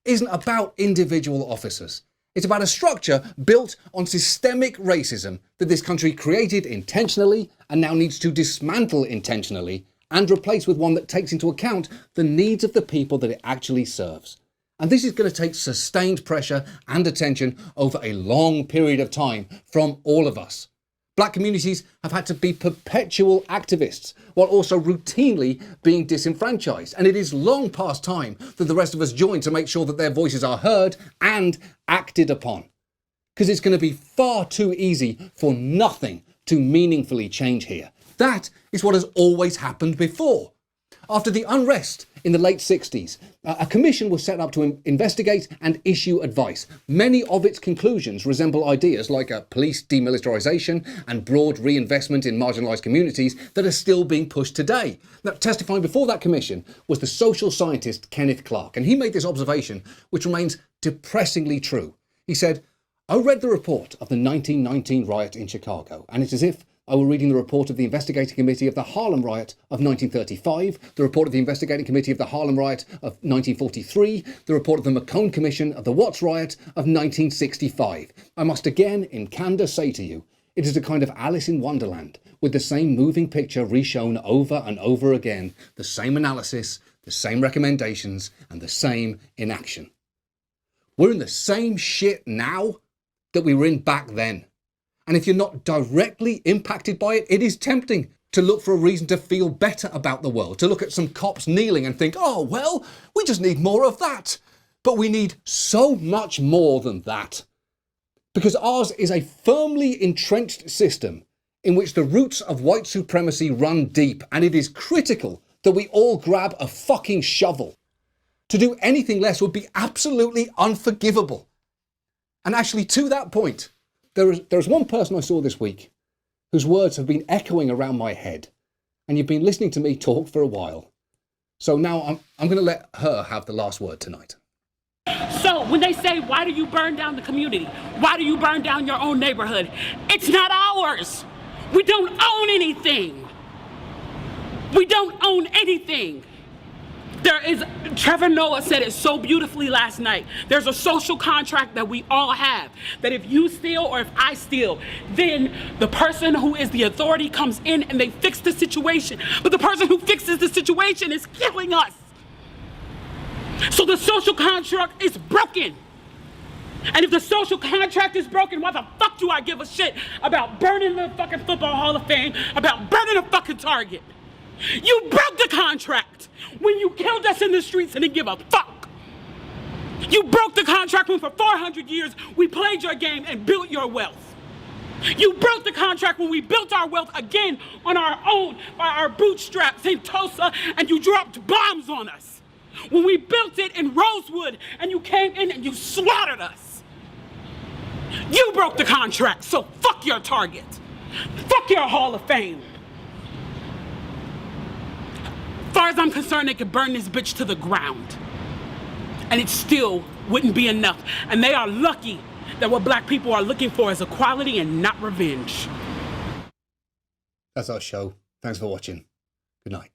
isn't about individual officers. It's about a structure built on systemic racism that this country created intentionally and now needs to dismantle intentionally and replace with one that takes into account the needs of the people that it actually serves. And this is going to take sustained pressure and attention over a long period of time from all of us. Black communities have had to be perpetual activists while also routinely being disenfranchised. And it is long past time that the rest of us join to make sure that their voices are heard and acted upon. Because it's going to be far too easy for nothing to meaningfully change here. That is what has always happened before. After the unrest in the late 60s, a commission was set up to investigate and issue advice. Many of its conclusions resemble ideas like police demilitarization and broad reinvestment in marginalized communities that are still being pushed today. Now, testifying before that commission was the social scientist Kenneth Clark, and he made this observation, which remains depressingly true. He said, "I read the report of the 1919 riot in Chicago, and it's as if I were reading the report of the Investigating Committee of the Harlem Riot of 1935, the report of the Investigating Committee of the Harlem Riot of 1943, the report of the McCone Commission of the Watts Riot of 1965. I must again, in candour, say to you, it is a kind of Alice in Wonderland, with the same moving picture reshown over and over again, the same analysis, the same recommendations, and the same inaction. We're in the same shit now that we were in back then. And if you're not directly impacted by it, it is tempting to look for a reason to feel better about the world, to look at some cops kneeling and think, oh, well, we just need more of that. But we need so much more than that. Because ours is a firmly entrenched system in which the roots of white supremacy run deep, and it is critical that we all grab a fucking shovel. To do anything less would be absolutely unforgivable. And actually, to that point, there's one person I saw this week whose words have been echoing around my head, and you've been listening to me talk for a while. So now I'm going to let her have the last word tonight. So when they say, why do you burn down the community? Why do you burn down your own neighborhood? It's not ours. We don't own anything. We don't own anything. Trevor Noah said it so beautifully last night. There's a social contract that we all have, that if you steal or if I steal, then the person who is the authority comes in and they fix the situation. But the person who fixes the situation is killing us. So the social contract is broken. And if the social contract is broken, why the fuck do I give a shit about burning the fucking Football Hall of Fame, about burning a fucking Target? You broke the contract when you killed us in the streets and didn't give a fuck. You broke the contract when for 400 years we played your game and built your wealth. You broke the contract when we built our wealth again on our own, by our bootstraps in Tulsa, and you dropped bombs on us. When we built it in Rosewood and you came in and you slaughtered us. You broke the contract, so fuck your Target. Fuck your Hall of Fame. As far as I'm concerned, they could burn this bitch to the ground. And it still wouldn't be enough. And they are lucky that what black people are looking for is equality and not revenge. That's our show. Thanks for watching. Good night.